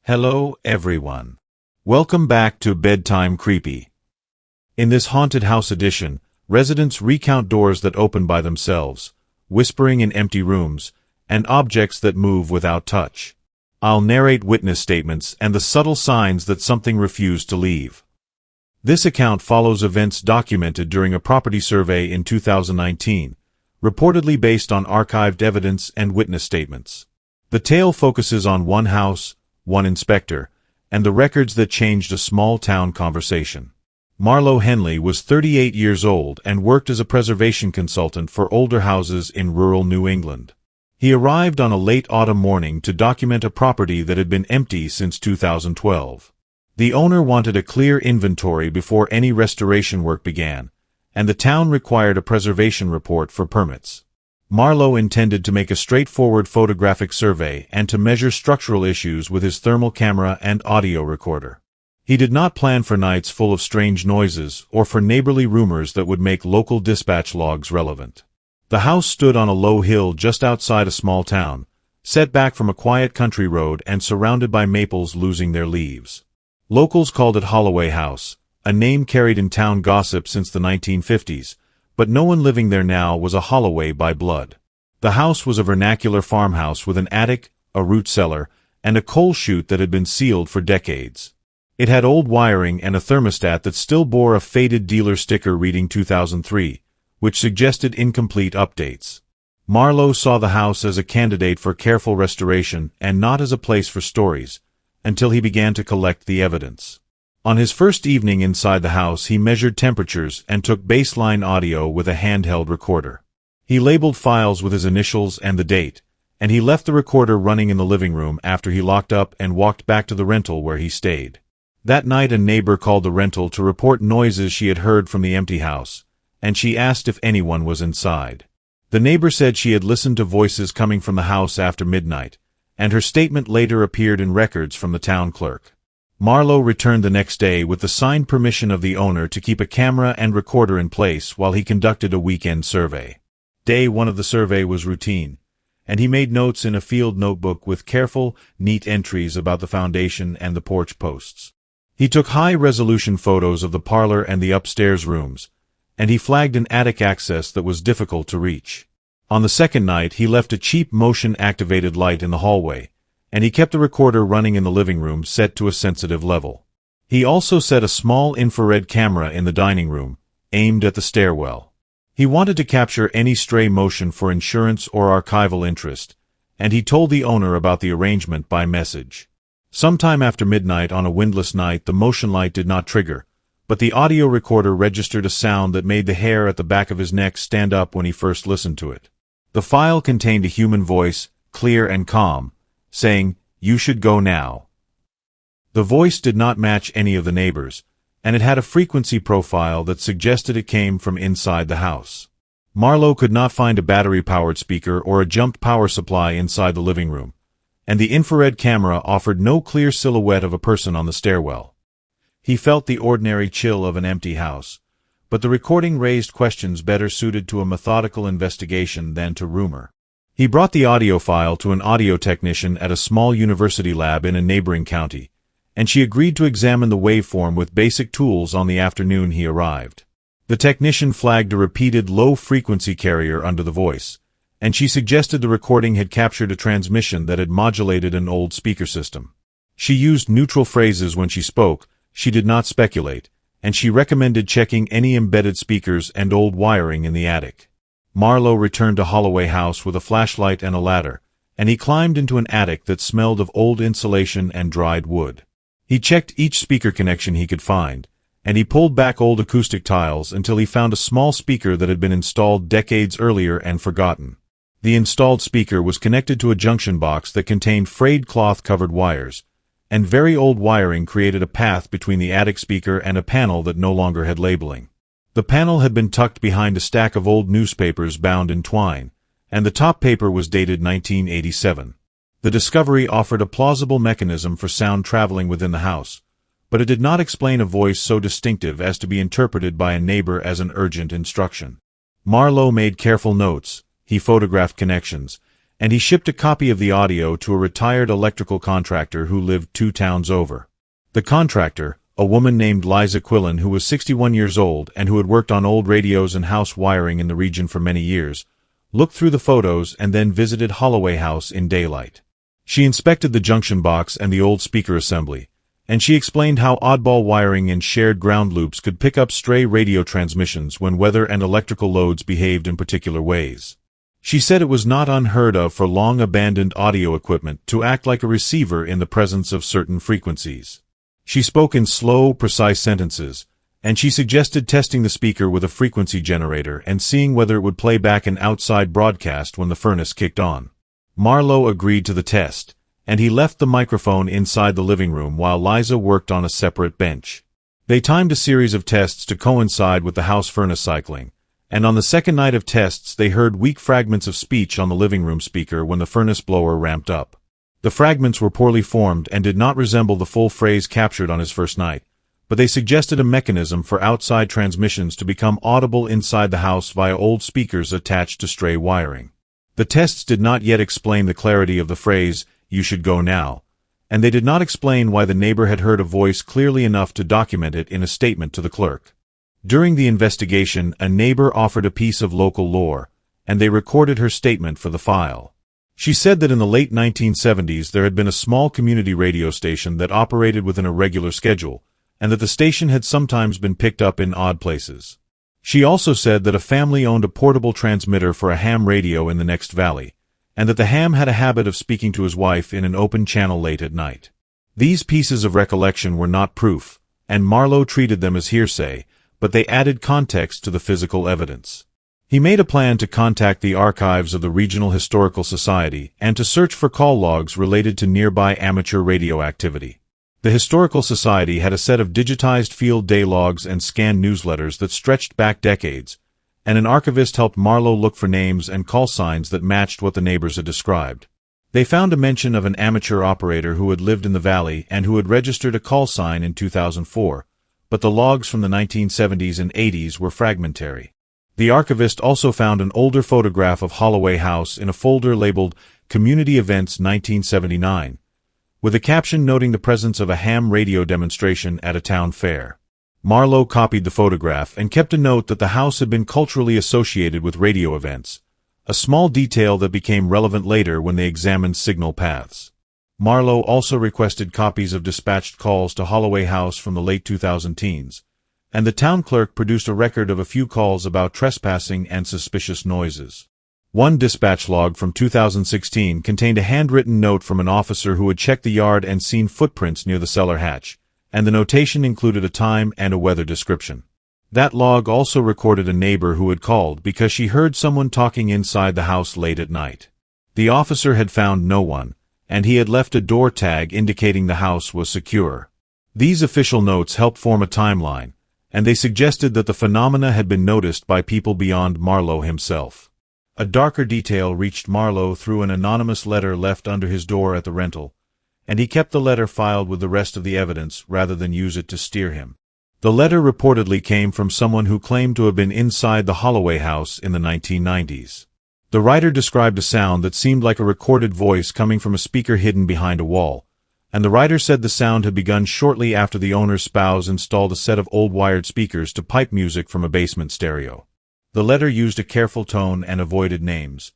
Hello, everyone. Welcome back to Bedtime Creepy. In this haunted house edition, residents recount doors that open by themselves, whispering in empty rooms, and objects that move without touch. I'll narrate witness statements and the subtle signs that something refused to leave. This account follows events documented during a property survey in 2019, reportedly based on archived evidence and witness statements. The tale focuses on one house, one inspector, and the records that changed a small-town conversation. Marlo Henley was 38 years old and worked as a preservation consultant for older houses in rural New England. He arrived on a late autumn morning to document a property that had been empty since 2012. The owner wanted a clear inventory before any restoration work began, and the town required a preservation report for permits. Marlo intended to make a straightforward photographic survey and to measure structural issues with his thermal camera and audio recorder. He did not plan for nights full of strange noises or for neighborly rumors that would make local dispatch logs relevant. The house stood on a low hill just outside a small town, set back from a quiet country road and surrounded by maples losing their leaves. Locals called it Holloway House, a name carried in town gossip since the 1950s, but no one living there now was a Holloway by blood. The house was a vernacular farmhouse with an attic, a root cellar, and a coal chute that had been sealed for decades. It had old wiring and a thermostat that still bore a faded dealer sticker reading 2003, which suggested incomplete updates. Marlo saw the house as a candidate for careful restoration and not as a place for stories, until he began to collect the evidence. On his first evening inside the house, he measured temperatures and took baseline audio with a handheld recorder. He labeled files with his initials and the date, and he left the recorder running in the living room after he locked up and walked back to the rental where he stayed. That night a neighbor called the rental to report noises she had heard from the empty house, and she asked if anyone was inside. The neighbor said she had listened to voices coming from the house after midnight, and her statement later appeared in records from the town clerk. Marlo returned the next day with the signed permission of the owner to keep a camera and recorder in place while he conducted a weekend survey. Day one of the survey was routine, and he made notes in a field notebook with careful, neat entries about the foundation and the porch posts. He took high-resolution photos of the parlor and the upstairs rooms, and he flagged an attic access that was difficult to reach. On the second night, he left a cheap motion-activated light in the hallway, and he kept the recorder running in the living room set to a sensitive level. He also set a small infrared camera in the dining room, aimed at the stairwell. He wanted to capture any stray motion for insurance or archival interest, and he told the owner about the arrangement by message. Sometime after midnight on a windless night, the motion light did not trigger, but the audio recorder registered a sound that made the hair at the back of his neck stand up when he first listened to it. The file contained a human voice, clear and calm, saying, "You should go now." The voice did not match any of the neighbors, and it had a frequency profile that suggested it came from inside the house. Marlo could not find a battery-powered speaker or a jumped power supply inside the living room, and the infrared camera offered no clear silhouette of a person on the stairwell. He felt the ordinary chill of an empty house, but the recording raised questions better suited to a methodical investigation than to rumor. He brought the audio file to an audio technician at a small university lab in a neighboring county, and she agreed to examine the waveform with basic tools on the afternoon he arrived. The technician flagged a repeated low-frequency carrier under the voice, and she suggested the recording had captured a transmission that had modulated an old speaker system. She used neutral phrases when she spoke, she did not speculate, and she recommended checking any embedded speakers and old wiring in the attic. Marlo returned to Holloway House with a flashlight and a ladder, and he climbed into an attic that smelled of old insulation and dried wood. He checked each speaker connection he could find, and he pulled back old acoustic tiles until he found a small speaker that had been installed decades earlier and forgotten. The installed speaker was connected to a junction box that contained frayed cloth-covered wires, and very old wiring created a path between the attic speaker and a panel that no longer had labeling. The panel had been tucked behind a stack of old newspapers bound in twine, and the top paper was dated 1987. The discovery offered a plausible mechanism for sound traveling within the house, but it did not explain a voice so distinctive as to be interpreted by a neighbor as an urgent instruction. Marlo made careful notes, he photographed connections, and he shipped a copy of the audio to a retired electrical contractor who lived 2 towns over. The contractor, a woman named Liza Quillen who was 61 years old and who had worked on old radios and house wiring in the region for many years, looked through the photos and then visited Holloway House in daylight. She inspected the junction box and the old speaker assembly, and she explained how oddball wiring and shared ground loops could pick up stray radio transmissions when weather and electrical loads behaved in particular ways. She said it was not unheard of for long-abandoned audio equipment to act like a receiver in the presence of certain frequencies. She spoke in slow, precise sentences, and she suggested testing the speaker with a frequency generator and seeing whether it would play back an outside broadcast when the furnace kicked on. Marlowe agreed to the test, and he left the microphone inside the living room while Liza worked on a separate bench. They timed a series of tests to coincide with the house furnace cycling, and on the second night of tests they heard weak fragments of speech on the living room speaker when the furnace blower ramped up. The fragments were poorly formed and did not resemble the full phrase captured on his first night, but they suggested a mechanism for outside transmissions to become audible inside the house via old speakers attached to stray wiring. The tests did not yet explain the clarity of the phrase, "You should go now," and they did not explain why the neighbor had heard a voice clearly enough to document it in a statement to the clerk. During the investigation, a neighbor offered a piece of local lore, and they recorded her statement for the file. She said that in the late 1970s there had been a small community radio station that operated within a regular schedule, and that the station had sometimes been picked up in odd places. She also said that a family owned a portable transmitter for a ham radio in the next valley, and that the ham had a habit of speaking to his wife in an open channel late at night. These pieces of recollection were not proof, and Marlowe treated them as hearsay, but they added context to the physical evidence. He made a plan to contact the archives of the Regional Historical Society and to search for call logs related to nearby amateur radio activity. The Historical Society had a set of digitized field day logs and scanned newsletters that stretched back decades, and an archivist helped Marlowe look for names and call signs that matched what the neighbors had described. They found a mention of an amateur operator who had lived in the valley and who had registered a call sign in 2004, but the logs from the 1970s and 80s were fragmentary. The archivist also found an older photograph of Holloway House in a folder labeled Community Events 1979, with a caption noting the presence of a ham radio demonstration at a town fair. Marlowe copied the photograph and kept a note that the house had been culturally associated with radio events, a small detail that became relevant later when they examined signal paths. Marlowe also requested copies of dispatched calls to Holloway House from the late 2010s, and the town clerk produced a record of a few calls about trespassing and suspicious noises. One dispatch log from 2016 contained a handwritten note from an officer who had checked the yard and seen footprints near the cellar hatch, and the notation included a time and a weather description. That log also recorded a neighbor who had called because she heard someone talking inside the house late at night. The officer had found no one, and he had left a door tag indicating the house was secure. These official notes helped form a timeline, and they suggested that the phenomena had been noticed by people beyond Marlowe himself. A darker detail reached Marlowe through an anonymous letter left under his door at the rental, and he kept the letter filed with the rest of the evidence rather than use it to steer him. The letter reportedly came from someone who claimed to have been inside the Holloway house in the 1990s. The writer described a sound that seemed like a recorded voice coming from a speaker hidden behind a wall, and the writer said the sound had begun shortly after the owner's spouse installed a set of old wired speakers to pipe music from a basement stereo. The letter used a careful tone and avoided names,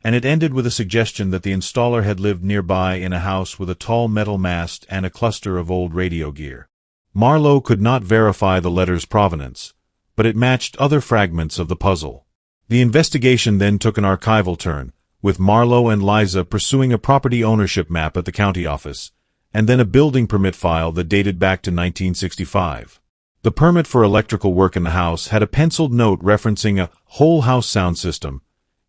and it ended with a suggestion that the installer had lived nearby in a house with a tall metal mast and a cluster of old radio gear. Marlowe could not verify the letter's provenance, but it matched other fragments of the puzzle. The investigation then took an archival turn, with Marlowe and Liza pursuing a property ownership map at the county office, and then a building permit file that dated back to 1965. The permit for electrical work in the house had a penciled note referencing a whole house sound system,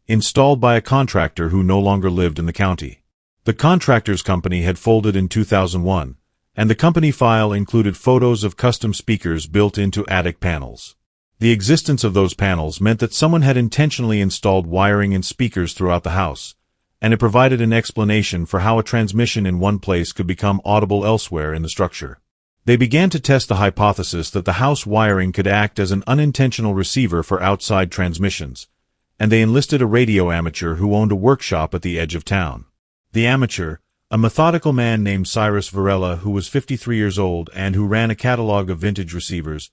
installed by a contractor who no longer lived in the county. The contractor's company had folded in 2001, and the company file included photos of custom speakers built into attic panels. The existence of those panels meant that someone had intentionally installed wiring and speakers throughout the house, and it provided an explanation for how a transmission in one place could become audible elsewhere in the structure. They began to test the hypothesis that the house wiring could act as an unintentional receiver for outside transmissions, and they enlisted a radio amateur who owned a workshop at the edge of town. The amateur, a methodical man named Cyrus Varela, who was 53 years old and who ran a catalog of vintage receivers,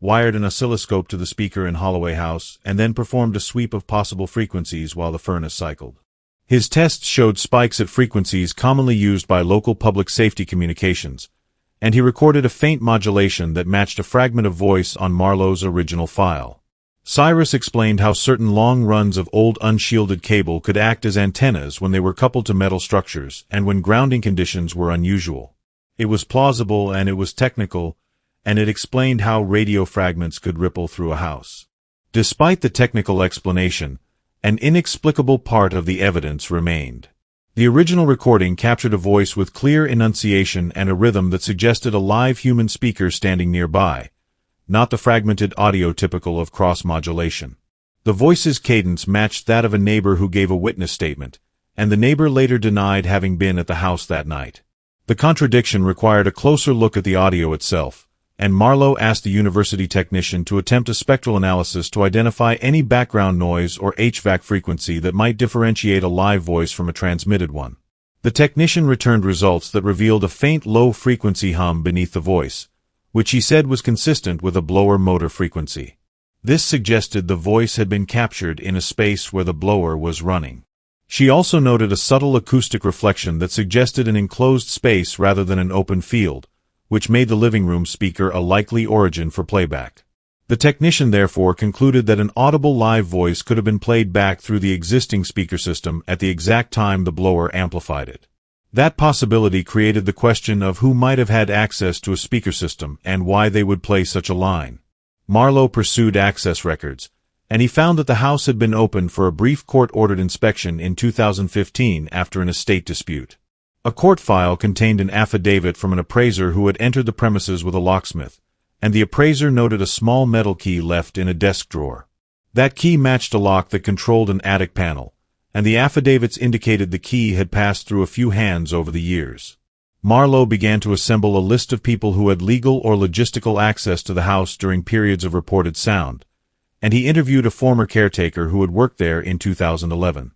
wired an oscilloscope to the speaker in Holloway House and then performed a sweep of possible frequencies while the furnace cycled. His tests showed spikes at frequencies commonly used by local public safety communications, and he recorded a faint modulation that matched a fragment of voice on Marlowe's original file. Cyrus explained how certain long runs of old unshielded cable could act as antennas when they were coupled to metal structures and when grounding conditions were unusual. It was plausible and it was technical, and it explained how radio fragments could ripple through a house. Despite the technical explanation, an inexplicable part of the evidence remained. The original recording captured a voice with clear enunciation and a rhythm that suggested a live human speaker standing nearby, not the fragmented audio typical of cross-modulation. The voice's cadence matched that of a neighbor who gave a witness statement, and the neighbor later denied having been at the house that night. The contradiction required a closer look at the audio itself, and Marlowe asked the university technician to attempt a spectral analysis to identify any background noise or HVAC frequency that might differentiate a live voice from a transmitted one. The technician returned results that revealed a faint low-frequency hum beneath the voice, which he said was consistent with a blower motor frequency. This suggested the voice had been captured in a space where the blower was running. She also noted a subtle acoustic reflection that suggested an enclosed space rather than an open field, which made the living room speaker a likely origin for playback. The technician therefore concluded that an audible live voice could have been played back through the existing speaker system at the exact time the blower amplified it. That possibility created the question of who might have had access to a speaker system and why they would play such a line. Marlowe pursued access records, and he found that the house had been opened for a brief court-ordered inspection in 2015 after an estate dispute. A court file contained an affidavit from an appraiser who had entered the premises with a locksmith, and the appraiser noted a small metal key left in a desk drawer. That key matched a lock that controlled an attic panel, and the affidavits indicated the key had passed through a few hands over the years. Marlowe began to assemble a list of people who had legal or logistical access to the house during periods of reported sound, and he interviewed a former caretaker who had worked there in 2011.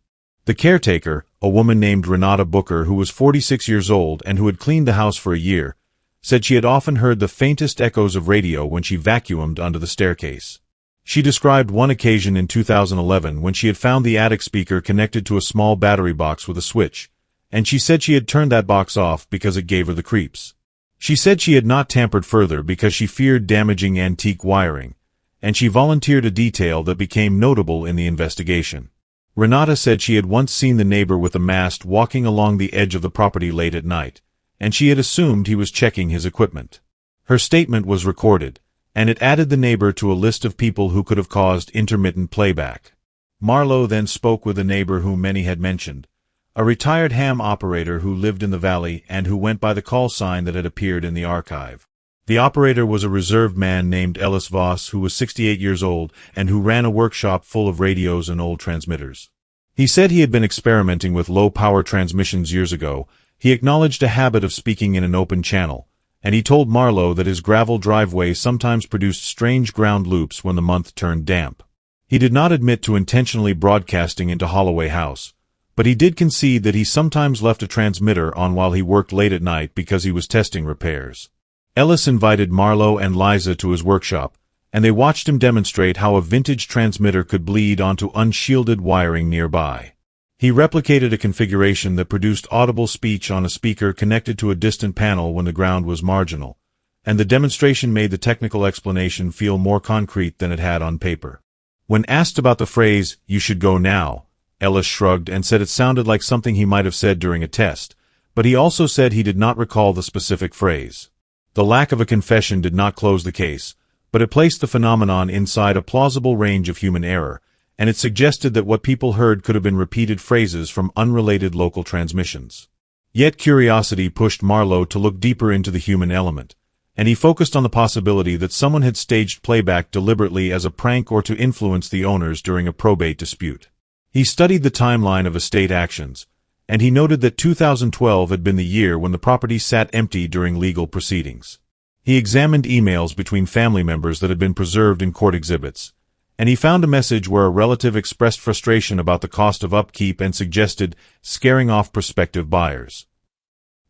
The caretaker, a woman named Renata Booker who was 46 years old and who had cleaned the house for a year, said she had often heard the faintest echoes of radio when she vacuumed under the staircase. She described one occasion in 2011 when she had found the attic speaker connected to a small battery box with a switch, and she said she had turned that box off because it gave her the creeps. She said she had not tampered further because she feared damaging antique wiring, and she volunteered a detail that became notable in the investigation. Renata said she had once seen the neighbor with a mast walking along the edge of the property late at night, and she had assumed he was checking his equipment. Her statement was recorded, and it added the neighbor to a list of people who could have caused intermittent playback. Marlowe then spoke with a neighbor whom many had mentioned, a retired ham operator who lived in the valley and who went by the call sign that had appeared in the archive. The operator was a reserved man named Ellis Voss who was 68 years old and who ran a workshop full of radios and old transmitters. He said he had been experimenting with low-power transmissions years ago. He acknowledged a habit of speaking in an open channel, and he told Marlowe that his gravel driveway sometimes produced strange ground loops when the month turned damp. He did not admit to intentionally broadcasting into Holloway House, but he did concede that he sometimes left a transmitter on while he worked late at night because he was testing repairs. Ellis invited Marlowe and Liza to his workshop, and they watched him demonstrate how a vintage transmitter could bleed onto unshielded wiring nearby. He replicated a configuration that produced audible speech on a speaker connected to a distant panel when the ground was marginal, and the demonstration made the technical explanation feel more concrete than it had on paper. When asked about the phrase, "You should go now," Ellis shrugged and said it sounded like something he might have said during a test, but he also said he did not recall the specific phrase. The lack of a confession did not close the case, but it placed the phenomenon inside a plausible range of human error, and it suggested that what people heard could have been repeated phrases from unrelated local transmissions. Yet curiosity pushed Marlowe to look deeper into the human element, and he focused on the possibility that someone had staged playback deliberately as a prank or to influence the owners during a probate dispute. He studied the timeline of estate actions, and he noted that 2012 had been the year when the property sat empty during legal proceedings. He examined emails between family members that had been preserved in court exhibits, and he found a message where a relative expressed frustration about the cost of upkeep and suggested scaring off prospective buyers.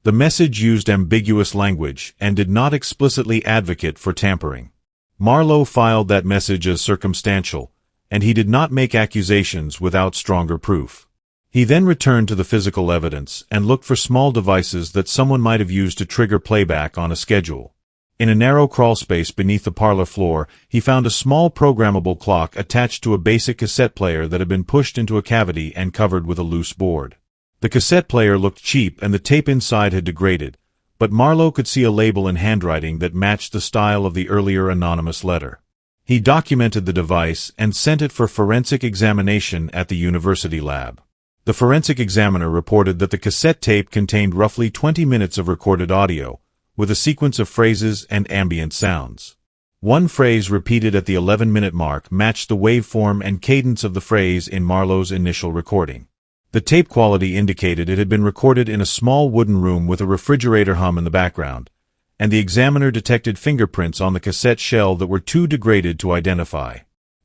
The message used ambiguous language and did not explicitly advocate for tampering. Marlowe filed that message as circumstantial, and he did not make accusations without stronger proof. He then returned to the physical evidence and looked for small devices that someone might have used to trigger playback on a schedule. In a narrow crawlspace beneath the parlor floor, he found a small programmable clock attached to a basic cassette player that had been pushed into a cavity and covered with a loose board. The cassette player looked cheap and the tape inside had degraded, but Marlowe could see a label in handwriting that matched the style of the earlier anonymous letter. He documented the device and sent it for forensic examination at the university lab. The forensic examiner reported that the cassette tape contained roughly 20 minutes of recorded audio, with a sequence of phrases and ambient sounds. One phrase repeated at the 11-minute mark matched the waveform and cadence of the phrase in Marlowe's initial recording. The tape quality indicated it had been recorded in a small wooden room with a refrigerator hum in the background, and the examiner detected fingerprints on the cassette shell that were too degraded to identify.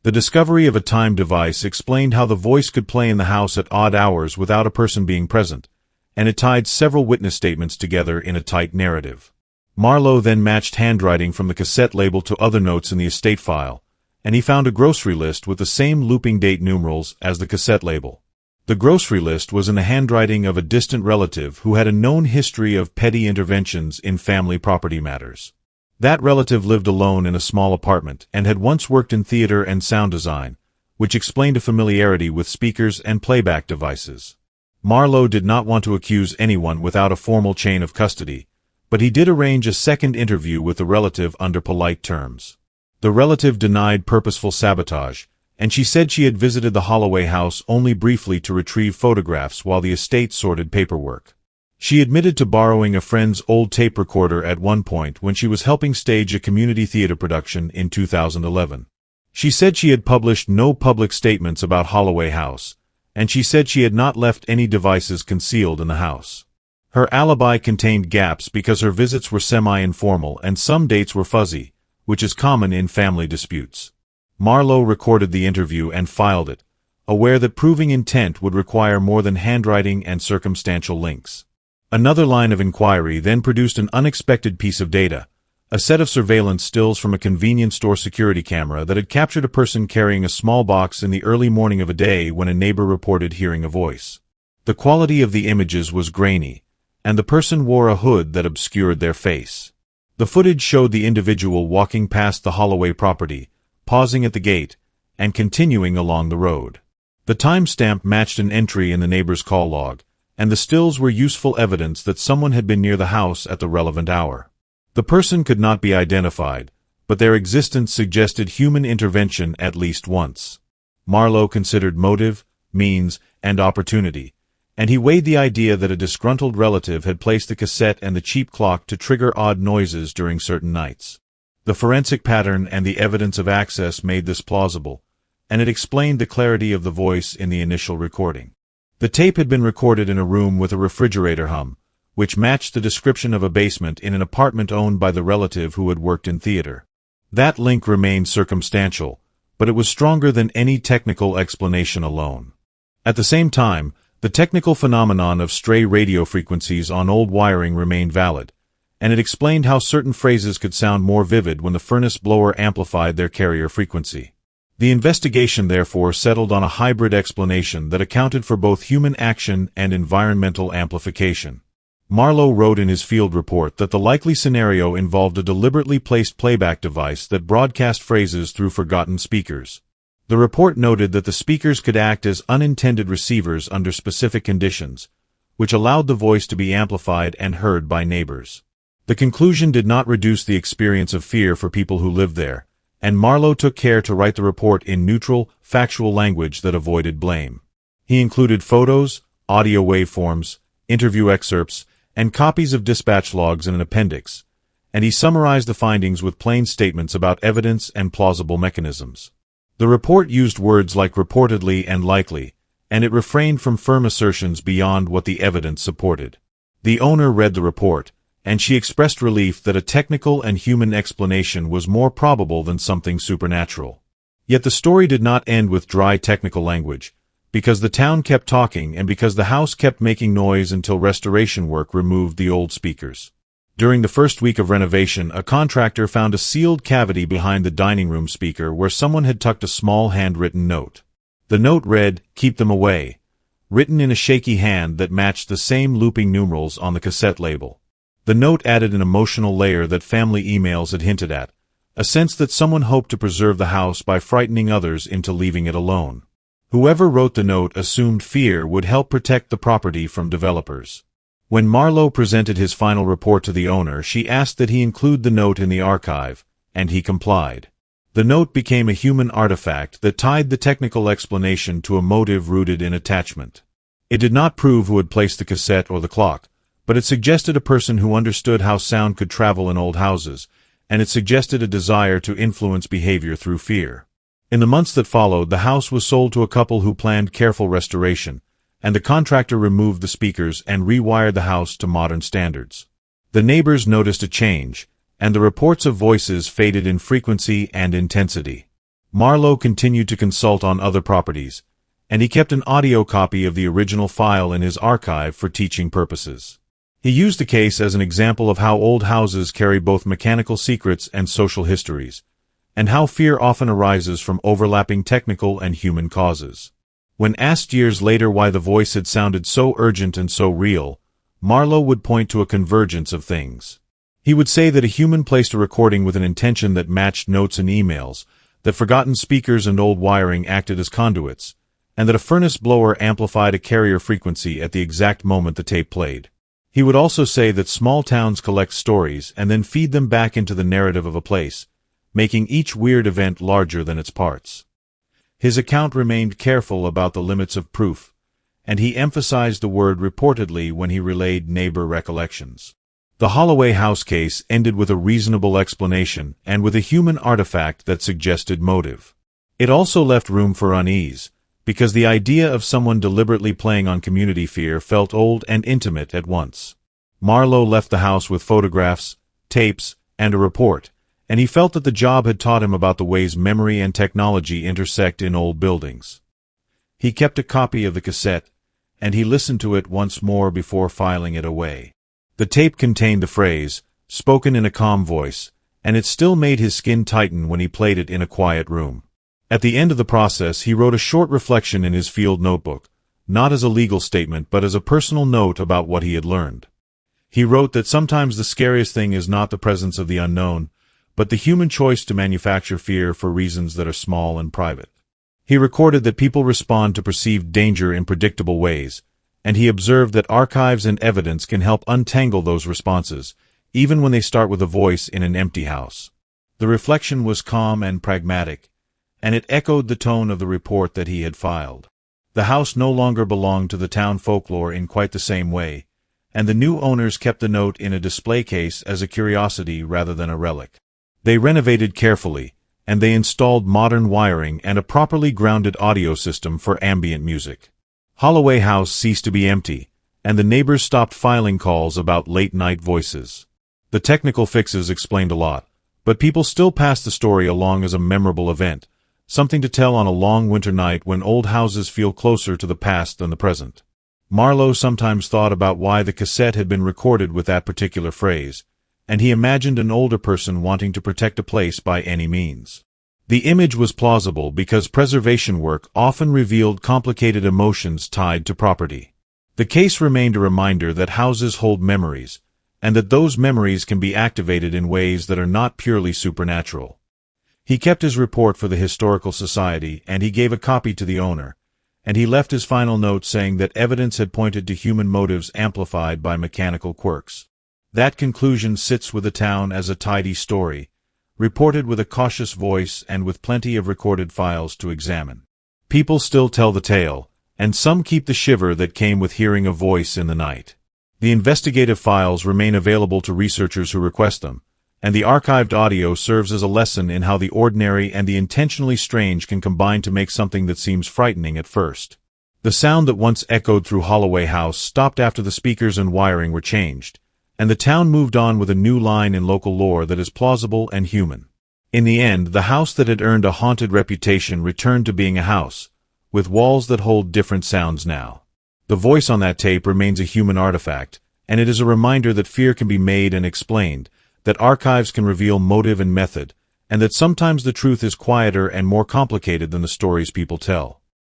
The discovery of a time device explained how the voice could play in the house at odd hours without a person being present, and it tied several witness statements together in a tight narrative. Marlowe then matched handwriting from the cassette label to other notes in the estate file, and he found a grocery list with the same looping date numerals as the cassette label. The grocery list was in the handwriting of a distant relative who had a known history of petty interventions in family property matters. That relative lived alone in a small apartment and had once worked in theater and sound design, which explained a familiarity with speakers and playback devices. Marlowe did not want to accuse anyone without a formal chain of custody, but he did arrange a second interview with the relative under polite terms. The relative denied purposeful sabotage, and she said she had visited the Holloway house only briefly to retrieve photographs while the estate sorted paperwork. She admitted to borrowing a friend's old tape recorder at one point when she was helping stage a community theater production in 2011. She said she had published no public statements about Holloway House, and she said she had not left any devices concealed in the house. Her alibi contained gaps because her visits were semi-informal and some dates were fuzzy, which is common in family disputes. Marlowe recorded the interview and filed it, aware that proving intent would require more than handwriting and circumstantial links. Another line of inquiry then produced an unexpected piece of data, a set of surveillance stills from a convenience store security camera that had captured a person carrying a small box in the early morning of a day when a neighbor reported hearing a voice. The quality of the images was grainy, and the person wore a hood that obscured their face. The footage showed the individual walking past the Holloway property, pausing at the gate, and continuing along the road. The timestamp matched an entry in the neighbor's call log, and the stills were useful evidence that someone had been near the house at the relevant hour. The person could not be identified, but their existence suggested human intervention at least once. Marlowe considered motive, means, and opportunity, and he weighed the idea that a disgruntled relative had placed the cassette and the cheap clock to trigger odd noises during certain nights. The forensic pattern and the evidence of access made this plausible, and it explained the clarity of the voice in the initial recording. The tape had been recorded in a room with a refrigerator hum, which matched the description of a basement in an apartment owned by the relative who had worked in theater. That link remained circumstantial, but it was stronger than any technical explanation alone. At the same time, the technical phenomenon of stray radio frequencies on old wiring remained valid, and it explained how certain phrases could sound more vivid when the furnace blower amplified their carrier frequency. The investigation therefore settled on a hybrid explanation that accounted for both human action and environmental amplification. Marlowe wrote in his field report that the likely scenario involved a deliberately placed playback device that broadcast phrases through forgotten speakers. The report noted that the speakers could act as unintended receivers under specific conditions, which allowed the voice to be amplified and heard by neighbors. The conclusion did not reduce the experience of fear for people who lived there, and Marlowe took care to write the report in neutral, factual language that avoided blame. He included photos, audio waveforms, interview excerpts, and copies of dispatch logs in an appendix, and he summarized the findings with plain statements about evidence and plausible mechanisms. The report used words like reportedly and likely, and it refrained from firm assertions beyond what the evidence supported. The owner read the report, and she expressed relief that a technical and human explanation was more probable than something supernatural. Yet the story did not end with dry technical language, because the town kept talking and because the house kept making noise until restoration work removed the old speakers. During the first week of renovation, a contractor found a sealed cavity behind the dining room speaker where someone had tucked a small handwritten note. The note read, "Keep them away," written in a shaky hand that matched the same looping numerals on the cassette label. The note added an emotional layer that family emails had hinted at, a sense that someone hoped to preserve the house by frightening others into leaving it alone. Whoever wrote the note assumed fear would help protect the property from developers. When Marlowe presented his final report to the owner, she asked that he include the note in the archive, and he complied. The note became a human artifact that tied the technical explanation to a motive rooted in attachment. It did not prove who had placed the cassette or the clock, but it suggested a person who understood how sound could travel in old houses, and it suggested a desire to influence behavior through fear. In the months that followed, the house was sold to a couple who planned careful restoration, and the contractor removed the speakers and rewired the house to modern standards. The neighbors noticed a change, and the reports of voices faded in frequency and intensity. Marlowe continued to consult on other properties, and he kept an audio copy of the original file in his archive for teaching purposes. He used the case as an example of how old houses carry both mechanical secrets and social histories, and how fear often arises from overlapping technical and human causes. When asked years later why the voice had sounded so urgent and so real, Marlowe would point to a convergence of things. He would say that a human placed a recording with an intention that matched notes and emails, that forgotten speakers and old wiring acted as conduits, and that a furnace blower amplified a carrier frequency at the exact moment the tape played. He would also say that small towns collect stories and then feed them back into the narrative of a place, making each weird event larger than its parts. His account remained careful about the limits of proof, and he emphasized the word reportedly when he relayed neighbor recollections. The Holloway House case ended with a reasonable explanation and with a human artifact that suggested motive. It also left room for unease, because the idea of someone deliberately playing on community fear felt old and intimate at once. Marlowe left the house with photographs, tapes, and a report, and he felt that the job had taught him about the ways memory and technology intersect in old buildings. He kept a copy of the cassette, and he listened to it once more before filing it away. The tape contained the phrase, spoken in a calm voice, and it still made his skin tighten when he played it in a quiet room. At the end of the process, he wrote a short reflection in his field notebook, not as a legal statement but as a personal note about what he had learned. He wrote that sometimes the scariest thing is not the presence of the unknown, but the human choice to manufacture fear for reasons that are small and private. He recorded that people respond to perceived danger in predictable ways, and he observed that archives and evidence can help untangle those responses, even when they start with a voice in an empty house. The reflection was calm and pragmatic, and it echoed the tone of the report that he had filed. The house no longer belonged to the town folklore in quite the same way, and the new owners kept the note in a display case as a curiosity rather than a relic. They renovated carefully, and they installed modern wiring and a properly grounded audio system for ambient music. Holloway House ceased to be empty, and the neighbors stopped filing calls about late-night voices. The technical fixes explained a lot, but people still passed the story along as a memorable event, something to tell on a long winter night when old houses feel closer to the past than the present. Marlowe sometimes thought about why the cassette had been recorded with that particular phrase, and he imagined an older person wanting to protect a place by any means. The image was plausible because preservation work often revealed complicated emotions tied to property. The case remained a reminder that houses hold memories, and that those memories can be activated in ways that are not purely supernatural. He kept his report for the Historical Society, and he gave a copy to the owner, and he left his final note saying that evidence had pointed to human motives amplified by mechanical quirks. That conclusion sits with the town as a tidy story, reported with a cautious voice and with plenty of recorded files to examine. People still tell the tale, and some keep the shiver that came with hearing a voice in the night. The investigative files remain available to researchers who request them, and the archived audio serves as a lesson in how the ordinary and the intentionally strange can combine to make something that seems frightening at first. The sound that once echoed through Holloway House stopped after the speakers and wiring were changed, and the town moved on with a new line in local lore that is plausible and human. In the end, the house that had earned a haunted reputation returned to being a house, with walls that hold different sounds now. The voice on that tape remains a human artifact, and it is a reminder that fear can be made and explained, that archives can reveal motive and method, and that sometimes the truth is quieter and more complicated than the stories people tell.